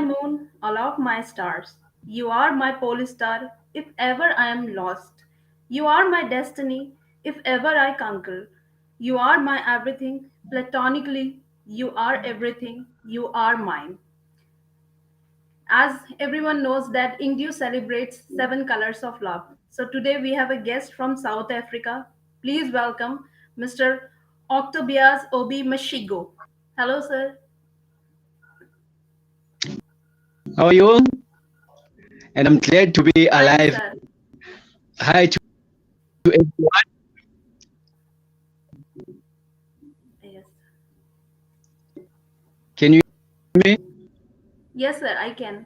moon, all of my stars. You are my pole star, if ever I am lost. You are my destiny, if ever I conquer. You are my everything, platonically. You are everything, you are mine. As everyone knows that Inkdew celebrates 7 colors of love. So today we have a guest from South Africa. Please welcome Mr. Octobias Obi Mashigo. Hello, sir. How are you? And I'm glad to be Fine, alive. sir. Hi to everyone. Yes. Can you hear me? Yes, sir, I can.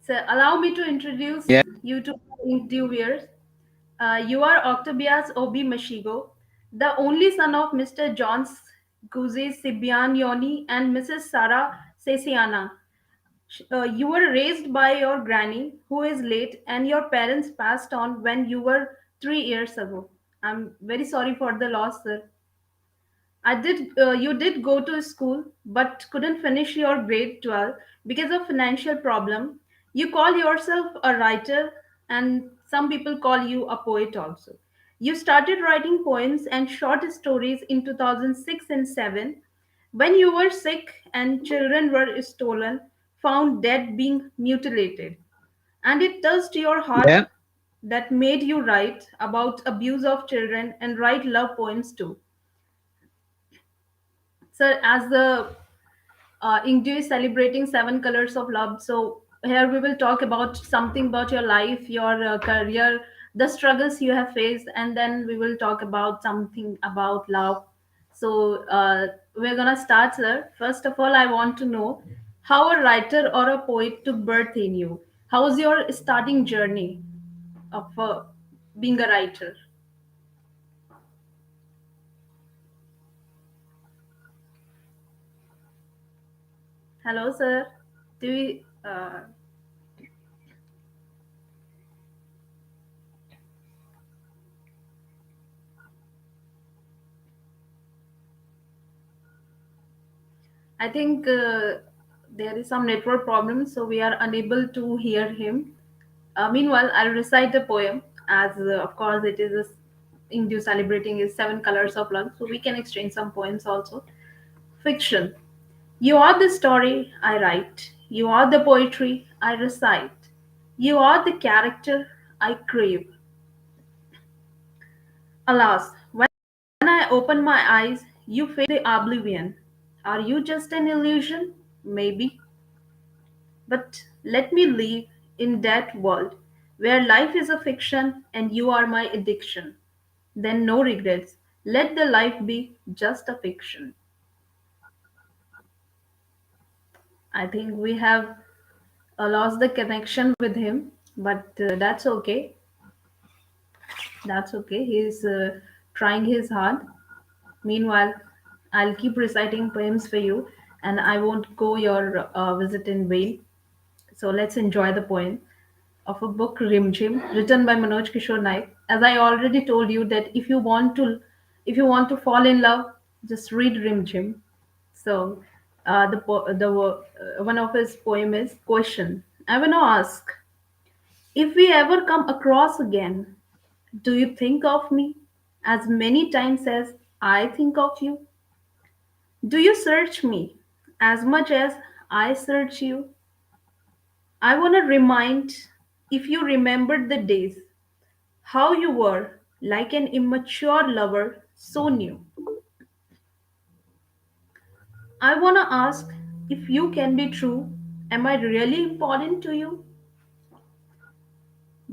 So allow me to introduce Yeah. you to INKDEWERS. You are Octobias Obi Mashigo, the only son of Mr. John Guze Sibianyoni and Mrs. Sarah Sesiana. You were raised by your granny, who is late, and your parents passed on when you were 3 years ago. I'm very sorry for the loss, sir. You did go to school, but couldn't finish your grade 12 because of financial problem. You call yourself a writer, and some people call you a poet also. You started writing poems and short stories in 2006 and 7 when you were sick and children were stolen, found dead, being mutilated. And it touched your heart Yeah. that made you write about abuse of children and write love poems too. Sir, as the Inkdew is celebrating 7 colors of love. So here we will talk about something about your life, your career, the struggles you have faced, and then we will talk about something about love. So we're gonna start, sir. First of all, I want to know how a writer or a poet took birth in you. How was your starting journey of being a writer? Hello, sir. Do we? I think there is some network problem, so we are unable to hear him. Meanwhile, I'll recite the poem as, of course, it is Indu celebrating his 7 colors of love, so we can exchange some poems also. Fiction. You are the story I write. You are the poetry I recite. You are the character I crave. Alas, when I open my eyes, you fade the oblivion. Are you just an illusion? Maybe. But let me live in that world where life is a fiction and you are my addiction. Then no regrets. Let the life be just a fiction. I think we have lost the connection with him, but that's okay. That's okay. He's trying his hard. Meanwhile, I'll keep reciting poems for you and I won't go your visit in vain. So let's enjoy the poem of a book Rimjim written by Manoj Kishore Naik. As I already told you that if you want to fall in love, just read Rimjim. So one of his poem is question. I want to ask, if we ever come across again, do you think of me as many times as I think of you? Do you search me as much as I search you? I want to remind, if you remembered the days, how you were like an immature lover, so new. I want to ask, if you can be true, am I really important to you?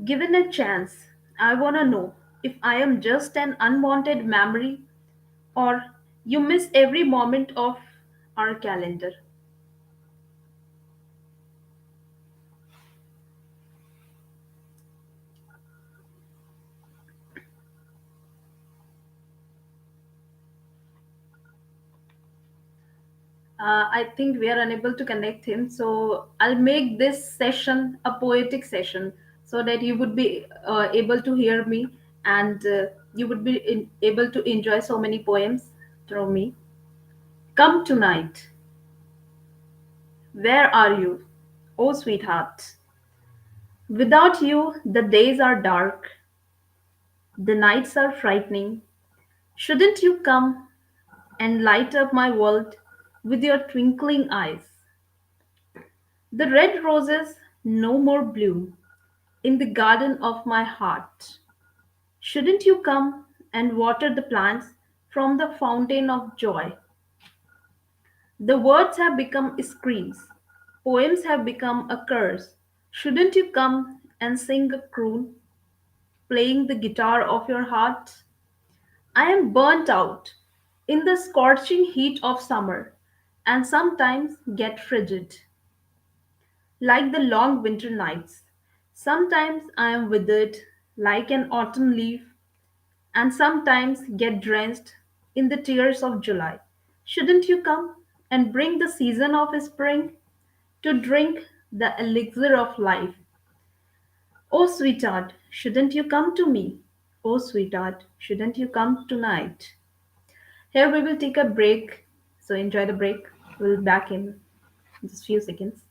Given a chance, I want to know if I am just an unwanted memory or you miss every moment of our calendar. I think we are unable to connect him. So I'll make this session a poetic session so that you would be able to hear me and you would be able to enjoy so many poems through me. Come tonight. Where are you, oh sweetheart? Without you, the days are dark, the nights are frightening. Shouldn't you come and light up my world with your twinkling eyes? The red roses no more bloom in the garden of my heart. Shouldn't you come and water the plants from the fountain of joy? The words have become screams. Poems have become a curse. Shouldn't you come and sing a croon, playing the guitar of your heart? I am burnt out in the scorching heat of summer and sometimes get frigid, like the long winter nights. Sometimes I am withered like an autumn leaf and sometimes get drenched in the tears of July. Shouldn't you come and bring the season of spring to drink the elixir of life? Oh, sweetheart, shouldn't you come to me? Oh, sweetheart, shouldn't you come tonight? Here we will take a break. So enjoy the break. We'll be back in just few seconds.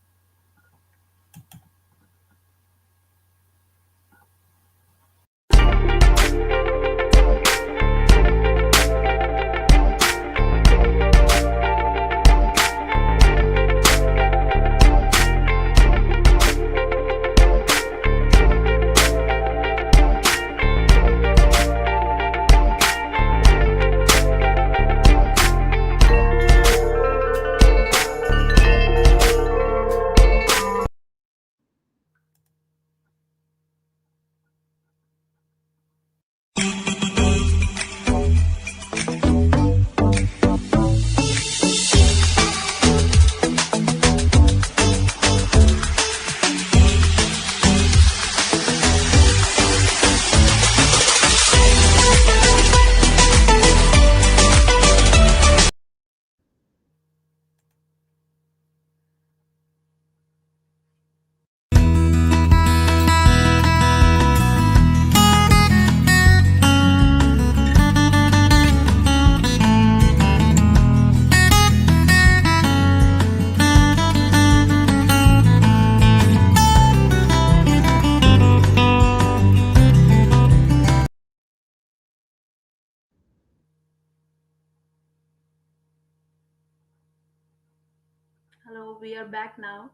Hello, we are back now,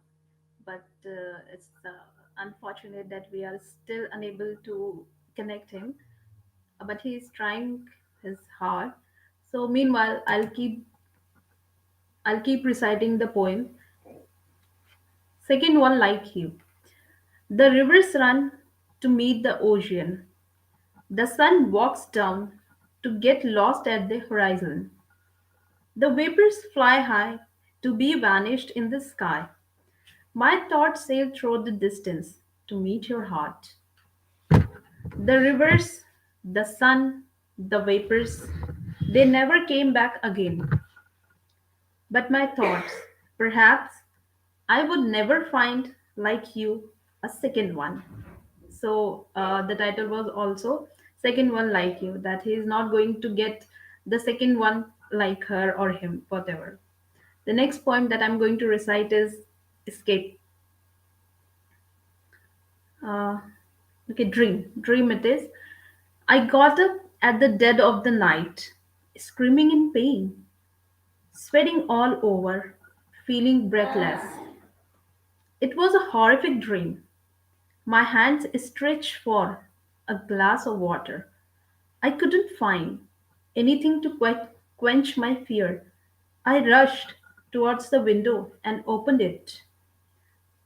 but it's unfortunate that we are still unable to connect him. But he is trying his hard. So meanwhile, I'll keep reciting the poem. Second one, like you. The rivers run to meet the ocean. The sun walks down to get lost at the horizon. The vapors fly high to be vanished in the sky. My thoughts sail through the distance to meet your heart. The rivers, the sun, the vapors, they never came back again. But my thoughts, perhaps I would never find like you a second one. So the title was also second one like you, that he is not going to get the second one like her or him, whatever. The next poem that I'm going to recite is Escape. Uh, okay, Dream. Dream it is. I got up at the dead of the night, screaming in pain, sweating all over, feeling breathless. It was a horrific dream. My hands stretched for a glass of water. I couldn't find anything to quench my fear. I rushed towards the window and opened it.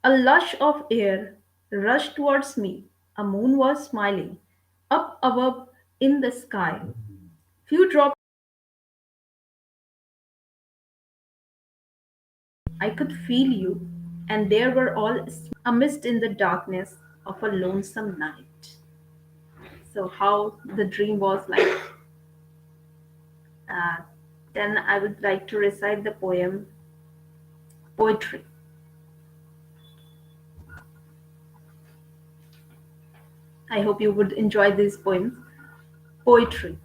A lush of air rushed towards me. A moon was smiling up above in the sky. Few drops I could feel you, and there were all a mist in the darkness of a lonesome night. So, how the dream was like. Uh, then I would like to recite the poem Poetry. I hope you would enjoy these poems. Poetry.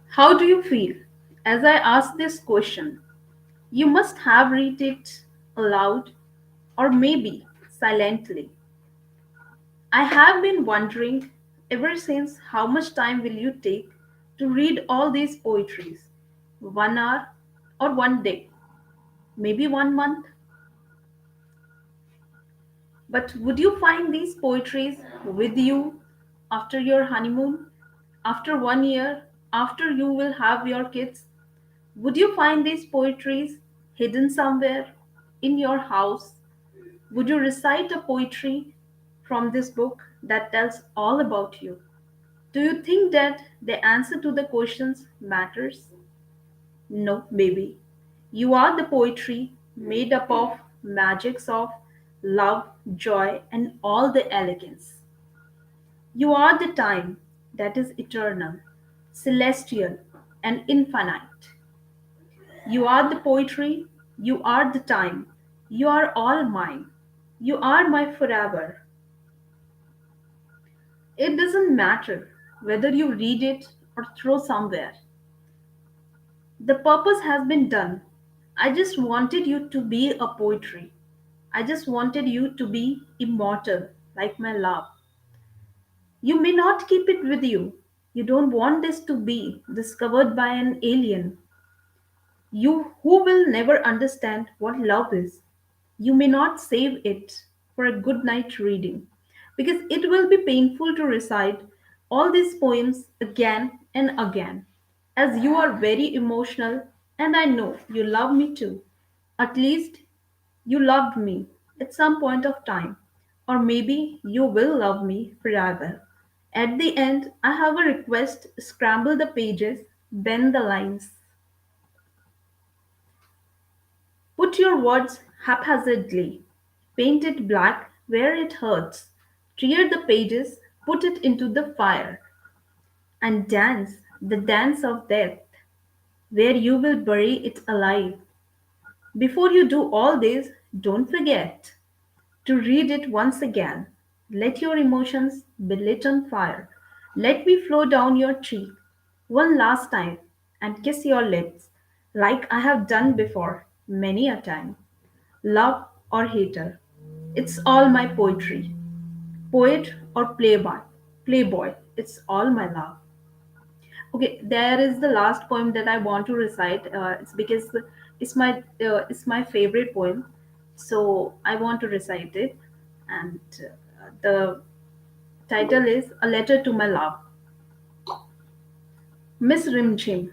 How do you feel? As I ask this question, you must have read it aloud, or maybe silently. I have been wondering ever since how much time will you take to read all these poetries? 1 hour or 1 day? Maybe 1 month? But would you find these poetries with you after your honeymoon? After 1 year? After you will have your kids? Would you find these poetries hidden somewhere in your house? Would you recite a poetry from this book that tells all about you? Do you think that the answer to the questions matters? No, baby. You are the poetry made up of magics of love, joy, and all the elegance. You are the time that is eternal, celestial, and infinite. You are the poetry, you are the time, you are all mine. You are my forever. It doesn't matter whether you read it or throw somewhere. The purpose has been done. I just wanted you to be a poetry. I just wanted you to be immortal, like my love. You may not keep it with you. You don't want this to be discovered by an alien. You who will never understand what love is. You may not save it for a good night reading because it will be painful to recite all these poems again and again. As you are very emotional, and I know you love me too. At least you loved me at some point of time, or maybe you will love me forever. At the end, I have a request: scramble the pages, bend the lines, put your words haphazardly, paint it black where it hurts, tear the pages, put it into the fire, and dance the dance of death where you will bury it alive. Before you do all this, don't forget to read it once again. Let your emotions be lit on fire. Let me flow down your cheek one last time and kiss your lips like I have done before many a time. Love or hater, it's all my poetry. Poet or playboy, it's all my love. Okay, there is the last poem that I want to recite. It's because it's my favorite poem, so I want to recite it. And the title is "A Letter to My Love." Miss Rimchim,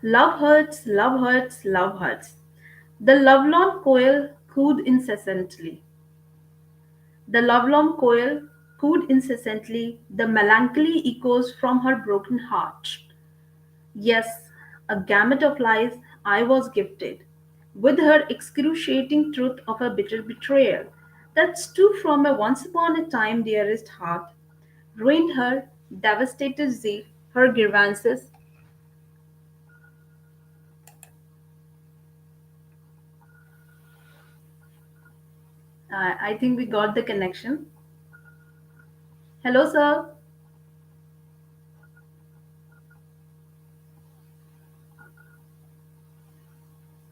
love hurts, love hurts, love hurts. The lovelorn coil cooed incessantly. The lovelorn coil cooed incessantly. The melancholy echoes from her broken heart. Yes, a gamut of lies I was gifted, with her excruciating truth of a bitter betrayal that stew from a once upon a time dearest heart, ruined her devastated zeal, her grievances. I think we got the connection. Hello, sir.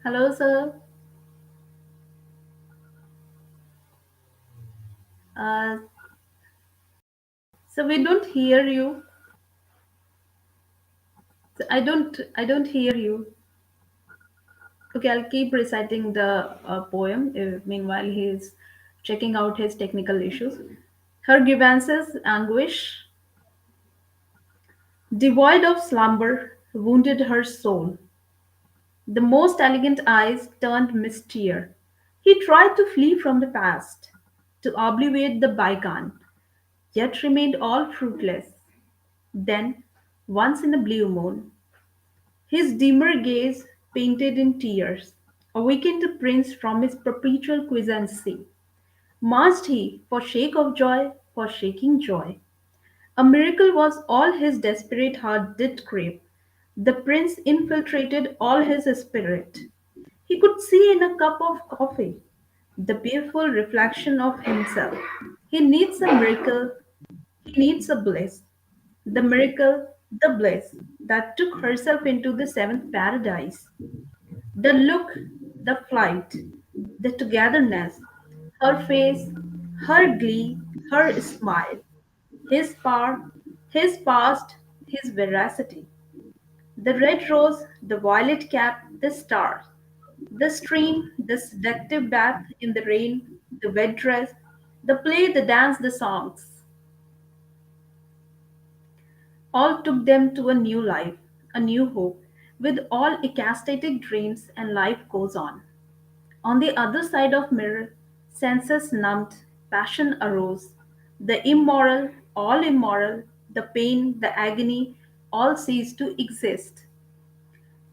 Hello, sir. Uh, so we don't hear you. I don't hear you. Okay, I'll keep reciting the poem. Meanwhile, he's checking out his technical issues. Her grievances, anguish, devoid of slumber, wounded her soul. The most elegant eyes turned mystere. He tried to flee from the past, to obviate the bygone, yet remained all fruitless. Then, once in a blue moon, his dimmer gaze, painted in tears, awakened the prince from his perpetual quiescency. Must he, for sake of joy, for shaking joy? A miracle was all his desperate heart did crave. The prince infiltrated all his spirit. He could see in a cup of coffee the beautiful reflection of himself. He needs a miracle, he needs a bliss. The miracle, the bliss that took herself into the seventh paradise. The look, the flight, the togetherness, her face, her glee, her smile, his power, his past, his veracity. The red rose, the violet cap, the stars, the stream, the seductive bath in the rain, the wet dress, the play, the dance, the songs, all took them to a new life, a new hope, with all ecstatic dreams, and life goes on. On the other side of mirror, senses numbed, passion arose. The immoral, all immoral, the pain, the agony, all ceased to exist.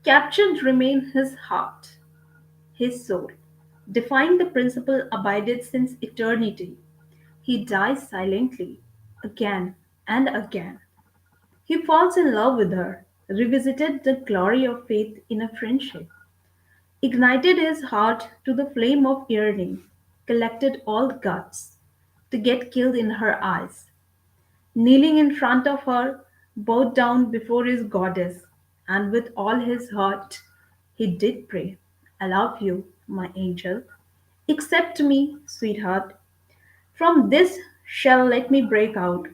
Captured remained his heart, his soul. Defying the principle abided since eternity. He dies silently, again and again. He falls in love with her, revisited the glory of faith in a friendship, ignited his heart to the flame of yearning, collected all guts to get killed in her eyes. Kneeling in front of her, bowed down before his goddess, and with all his heart he did pray, I love you, my angel. Accept me, sweetheart. From this shall let me break out.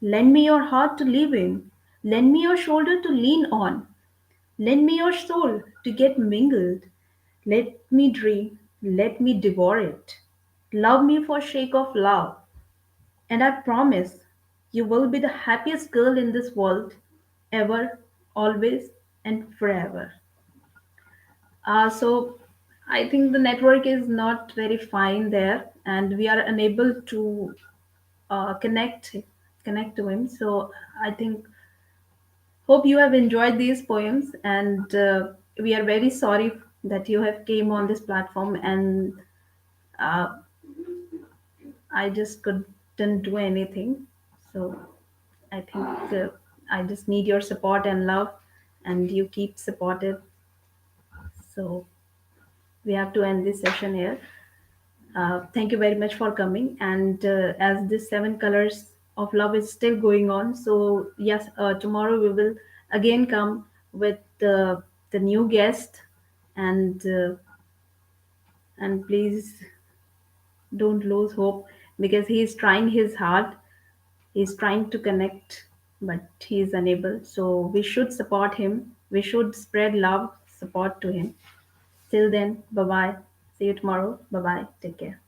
Lend me your heart to live in. Lend me your shoulder to lean on. Lend me your soul to get mingled. Let me dream. Let me devour it. Love me for sake of love. And I promise you will be the happiest girl in this world, ever, always, and forever. So I think the network is not very fine there, and we are unable to connect to him. So I think hope you have enjoyed these poems, and we are very sorry that you have came on this platform, and uh, I just couldn't do anything. So I think I just need your support and love, and you keep supportive. So we have to end this session here. Thank you very much for coming. And as this seven colors of love is still going on, so yes, tomorrow we will again come with the new guest, and please don't lose hope because he is trying his hard. He's trying to connect, but he is unable. So we should support him. We should spread love, support to him. Till then, bye bye. See you tomorrow. Bye bye. Take care.